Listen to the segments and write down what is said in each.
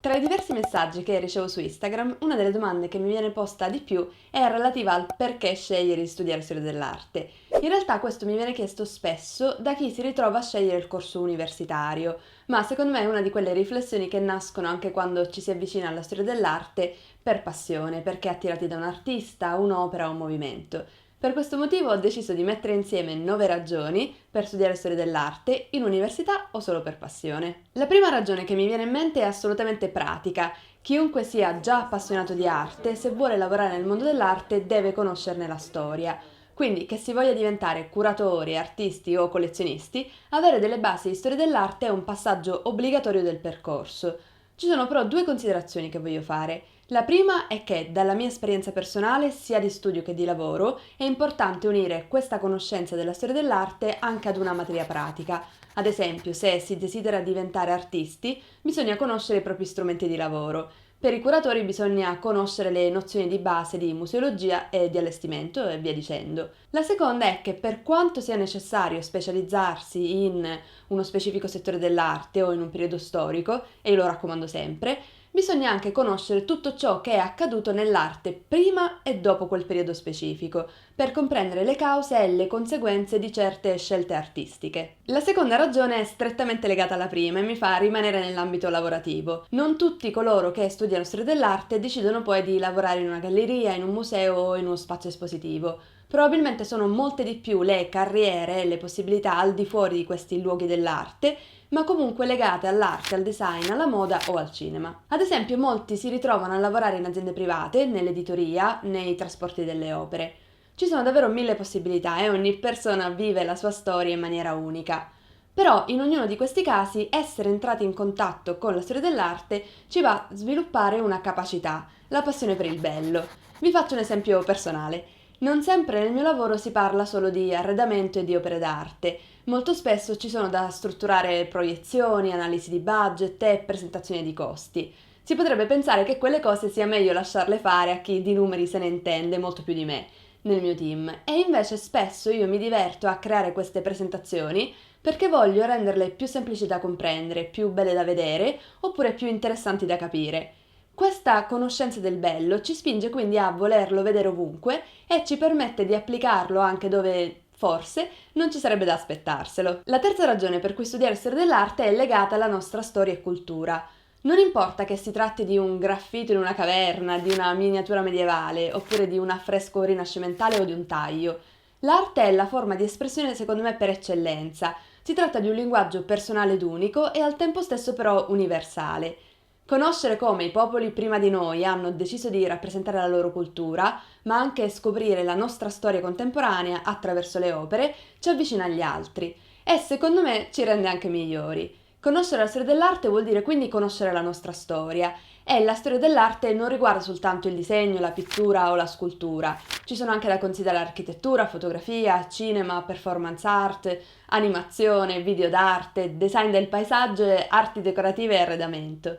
Tra i diversi messaggi che ricevo su Instagram, una delle domande che mi viene posta di più è relativa al perché scegliere di studiare storia dell'arte. In realtà questo mi viene chiesto spesso da chi si ritrova a scegliere il corso universitario, ma secondo me è una di quelle riflessioni che nascono anche quando ci si avvicina alla storia dell'arte per passione, perché attirati da un artista, un'opera o un movimento. Per questo motivo ho deciso di mettere insieme 9 ragioni per studiare storia dell'arte in università o solo per passione. La prima ragione che mi viene in mente è assolutamente pratica. Chiunque sia già appassionato di arte, se vuole lavorare nel mondo dell'arte, deve conoscerne la storia. Quindi, che si voglia diventare curatori, artisti o collezionisti, avere delle basi di storia dell'arte è un passaggio obbligatorio del percorso. Ci sono però due considerazioni che voglio fare. La prima è che, dalla mia esperienza personale, sia di studio che di lavoro, è importante unire questa conoscenza della storia dell'arte anche ad una materia pratica. Ad esempio, se si desidera diventare artisti, bisogna conoscere i propri strumenti di lavoro. Per i curatori bisogna conoscere le nozioni di base di museologia e di allestimento e via dicendo. La seconda è che per quanto sia necessario specializzarsi in uno specifico settore dell'arte o in un periodo storico, e io lo raccomando sempre, bisogna anche conoscere tutto ciò che è accaduto nell'arte prima e dopo quel periodo specifico, per comprendere le cause e le conseguenze di certe scelte artistiche. La seconda ragione è strettamente legata alla prima e mi fa rimanere nell'ambito lavorativo. Non tutti coloro che studiano storia dell'arte decidono poi di lavorare in una galleria, in un museo o in uno spazio espositivo. Probabilmente sono molte di più le carriere e le possibilità al di fuori di questi luoghi dell'arte, ma comunque legate all'arte, al design, alla moda o al cinema. Ad esempio, molti si ritrovano a lavorare in aziende private, nell'editoria, nei trasporti delle opere. Ci sono davvero mille possibilità e ogni persona vive la sua storia in maniera unica. Però in ognuno di questi casi essere entrati in contatto con la storia dell'arte ci va a sviluppare una capacità, la passione per il bello. Vi faccio un esempio personale. Non sempre nel mio lavoro si parla solo di arredamento e di opere d'arte. Molto spesso ci sono da strutturare proiezioni, analisi di budget e presentazioni di costi. Si potrebbe pensare che quelle cose sia meglio lasciarle fare a chi di numeri se ne intende molto più di me nel mio team, e invece spesso io mi diverto a creare queste presentazioni perché voglio renderle più semplici da comprendere, più belle da vedere oppure più interessanti da capire. Questa conoscenza del bello ci spinge quindi a volerlo vedere ovunque e ci permette di applicarlo anche dove forse non ci sarebbe da aspettarselo. La terza ragione per cui studiare storia dell'arte è legata alla nostra storia e cultura. Non importa che si tratti di un graffito in una caverna, di una miniatura medievale, oppure di un affresco rinascimentale o di un taglio. L'arte è la forma di espressione secondo me per eccellenza. Si tratta di un linguaggio personale ed unico e al tempo stesso però universale. Conoscere come i popoli prima di noi hanno deciso di rappresentare la loro cultura, ma anche scoprire la nostra storia contemporanea attraverso le opere, ci avvicina agli altri e secondo me ci rende anche migliori. Conoscere la storia dell'arte vuol dire quindi conoscere la nostra storia e la storia dell'arte non riguarda soltanto il disegno, la pittura o la scultura. Ci sono anche da considerare architettura, fotografia, cinema, performance art, animazione, video d'arte, design del paesaggio e arti decorative e arredamento.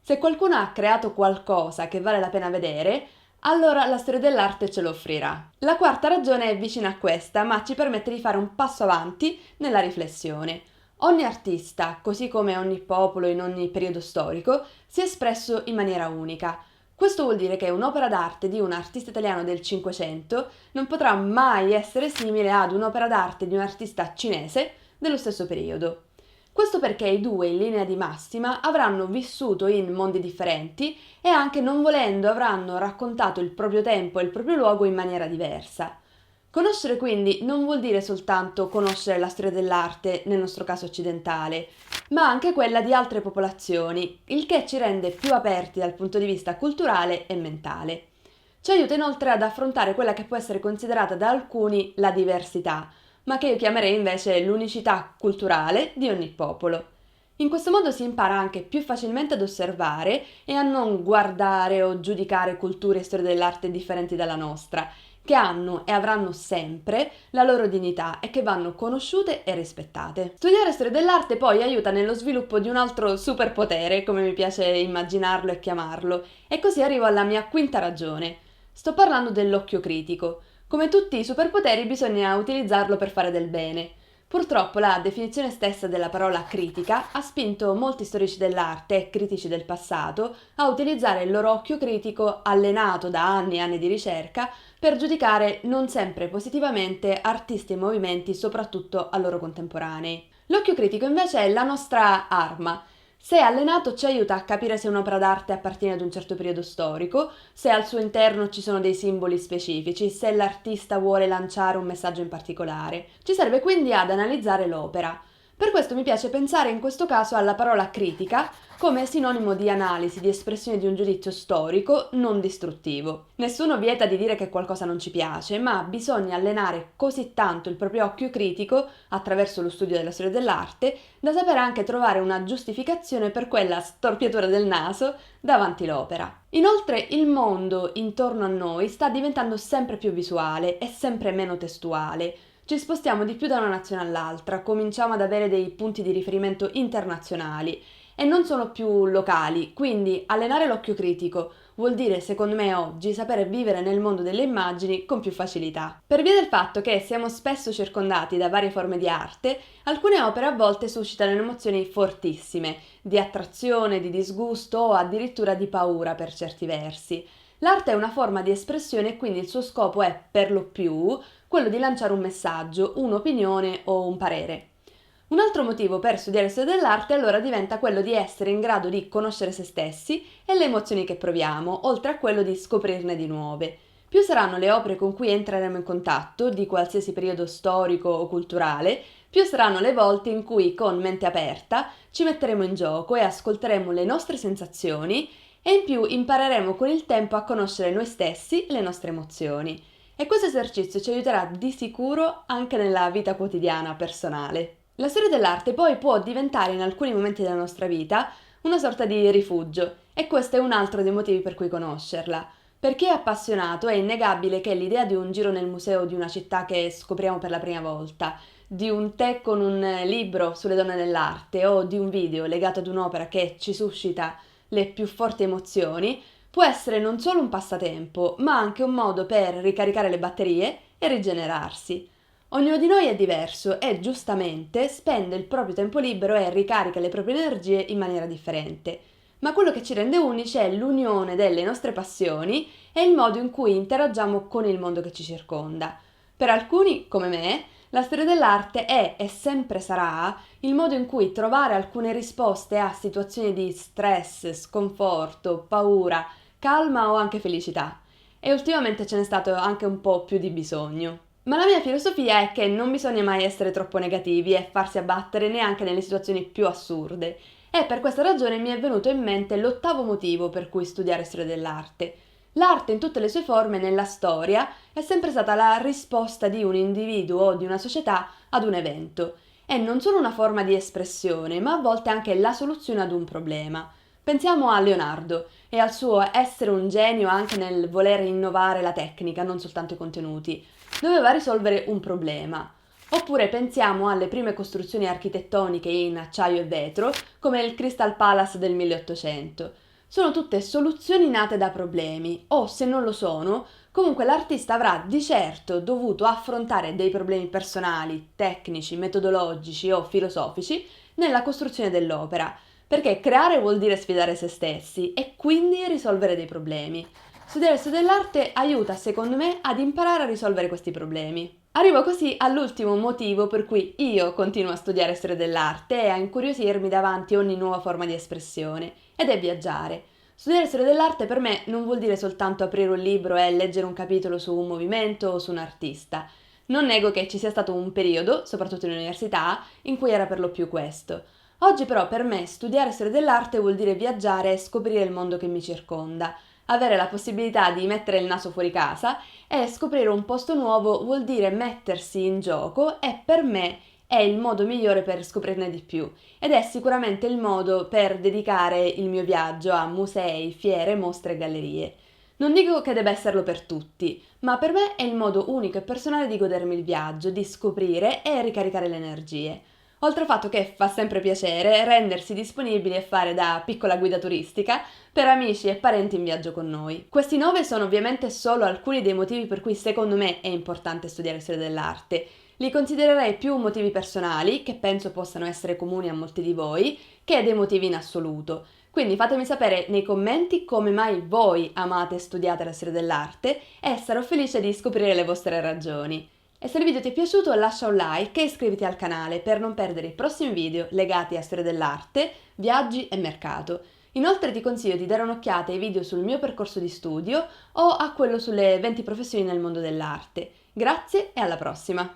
Se qualcuno ha creato qualcosa che vale la pena vedere, allora la storia dell'arte ce lo offrirà. La quarta ragione è vicina a questa, ma ci permette di fare un passo avanti nella riflessione. Ogni artista, così come ogni popolo in ogni periodo storico, si è espresso in maniera unica. Questo vuol dire che un'opera d'arte di un artista italiano del Cinquecento non potrà mai essere simile ad un'opera d'arte di un artista cinese dello stesso periodo. Questo perché i due, in linea di massima, avranno vissuto in mondi differenti e anche non volendo avranno raccontato il proprio tempo e il proprio luogo in maniera diversa. Conoscere quindi non vuol dire soltanto conoscere la storia dell'arte, nel nostro caso occidentale, ma anche quella di altre popolazioni, il che ci rende più aperti dal punto di vista culturale e mentale. Ci aiuta inoltre ad affrontare quella che può essere considerata da alcuni la diversità, ma che io chiamerei invece l'unicità culturale di ogni popolo. In questo modo si impara anche più facilmente ad osservare e a non guardare o giudicare culture e storie dell'arte differenti dalla nostra, che hanno e avranno sempre la loro dignità e che vanno conosciute e rispettate. Studiare storia dell'arte poi aiuta nello sviluppo di un altro superpotere, come mi piace immaginarlo e chiamarlo, e così arrivo alla mia quinta ragione. Sto parlando dell'occhio critico. Come tutti i superpoteri bisogna utilizzarlo per fare del bene. Purtroppo la definizione stessa della parola critica ha spinto molti storici dell'arte e critici del passato a utilizzare il loro occhio critico, allenato da anni e anni di ricerca, per giudicare non sempre positivamente artisti e movimenti, soprattutto a loro contemporanei. L'occhio critico invece è la nostra arma. Se allenato ci aiuta a capire se un'opera d'arte appartiene ad un certo periodo storico, se al suo interno ci sono dei simboli specifici, se l'artista vuole lanciare un messaggio in particolare. Ci serve quindi ad analizzare l'opera. Per questo mi piace pensare in questo caso alla parola critica come sinonimo di analisi, di espressione di un giudizio storico non distruttivo. Nessuno vieta di dire che qualcosa non ci piace, ma bisogna allenare così tanto il proprio occhio critico attraverso lo studio della storia dell'arte da sapere anche trovare una giustificazione per quella storpiatura del naso davanti l'opera. Inoltre il mondo intorno a noi sta diventando sempre più visuale e sempre meno testuale. Ci spostiamo di più da una nazione all'altra, cominciamo ad avere dei punti di riferimento internazionali e non sono più locali, quindi allenare l'occhio critico vuol dire, secondo me oggi, sapere vivere nel mondo delle immagini con più facilità. Per via del fatto che siamo spesso circondati da varie forme di arte, alcune opere a volte suscitano emozioni fortissime, di attrazione, di disgusto o addirittura di paura per certi versi. L'arte è una forma di espressione e quindi il suo scopo è, per lo più, quello di lanciare un messaggio, un'opinione o un parere. Un altro motivo per studiare storia dell'arte allora diventa quello di essere in grado di conoscere se stessi e le emozioni che proviamo, oltre a quello di scoprirne di nuove. Più saranno le opere con cui entreremo in contatto, di qualsiasi periodo storico o culturale, più saranno le volte in cui, con mente aperta, ci metteremo in gioco e ascolteremo le nostre sensazioni e in più impareremo con il tempo a conoscere noi stessi e le nostre emozioni. E questo esercizio ci aiuterà di sicuro anche nella vita quotidiana personale. La storia dell'arte poi può diventare in alcuni momenti della nostra vita una sorta di rifugio e questo è un altro dei motivi per cui conoscerla. Per chi è appassionato è innegabile che l'idea di un giro nel museo di una città che scopriamo per la prima volta, di un tè con un libro sulle donne dell'arte o di un video legato ad un'opera che ci suscita le più forti emozioni, può essere non solo un passatempo, ma anche un modo per ricaricare le batterie e rigenerarsi. Ognuno di noi è diverso e giustamente spende il proprio tempo libero e ricarica le proprie energie in maniera differente. Ma quello che ci rende unici è l'unione delle nostre passioni e il modo in cui interagiamo con il mondo che ci circonda. Per alcuni, come me, la storia dell'arte è e sempre sarà il modo in cui trovare alcune risposte a situazioni di stress, sconforto, paura, calma o anche felicità. E ultimamente ce n'è stato anche un po' più di bisogno. Ma la mia filosofia è che non bisogna mai essere troppo negativi e farsi abbattere neanche nelle situazioni più assurde. E per questa ragione mi è venuto in mente l'ottavo motivo per cui studiare storia dell'arte. L'arte in tutte le sue forme nella storia è sempre stata la risposta di un individuo o di una società ad un evento. È non solo una forma di espressione, ma a volte anche la soluzione ad un problema. Pensiamo a Leonardo e al suo essere un genio anche nel voler innovare la tecnica, non soltanto i contenuti. Doveva risolvere un problema. Oppure pensiamo alle prime costruzioni architettoniche in acciaio e vetro, come il Crystal Palace del 1800. Sono tutte soluzioni nate da problemi, o se non lo sono, comunque l'artista avrà di certo dovuto affrontare dei problemi personali, tecnici, metodologici o filosofici nella costruzione dell'opera, perché creare vuol dire sfidare se stessi e quindi risolvere dei problemi. Studiare storia dell'arte aiuta, secondo me, ad imparare a risolvere questi problemi. Arrivo così all'ultimo motivo per cui io continuo a studiare storia dell'arte e a incuriosirmi davanti a ogni nuova forma di espressione, ed è viaggiare. Studiare storia dell'arte per me non vuol dire soltanto aprire un libro e leggere un capitolo su un movimento o su un artista. Non nego che ci sia stato un periodo, soprattutto in università, in cui era per lo più questo. Oggi però per me studiare storia dell'arte vuol dire viaggiare e scoprire il mondo che mi circonda. Avere la possibilità di mettere il naso fuori casa e scoprire un posto nuovo vuol dire mettersi in gioco e per me è il modo migliore per scoprirne di più ed è sicuramente il modo per dedicare il mio viaggio a musei, fiere, mostre e gallerie. Non dico che debba esserlo per tutti, ma per me è il modo unico e personale di godermi il viaggio, di scoprire e ricaricare le energie. Oltre al fatto che fa sempre piacere rendersi disponibili e fare da piccola guida turistica per amici e parenti in viaggio con noi. Questi 9 sono ovviamente solo alcuni dei motivi per cui secondo me è importante studiare storia dell'arte. Li considererei più motivi personali, che penso possano essere comuni a molti di voi, che dei motivi in assoluto. Quindi fatemi sapere nei commenti come mai voi amate e studiate la storia dell'arte e sarò felice di scoprire le vostre ragioni. E se il video ti è piaciuto lascia un like e iscriviti al canale per non perdere i prossimi video legati a storia dell'arte, viaggi e mercato. Inoltre ti consiglio di dare un'occhiata ai video sul mio percorso di studio o a quello sulle 20 professioni nel mondo dell'arte. Grazie e alla prossima!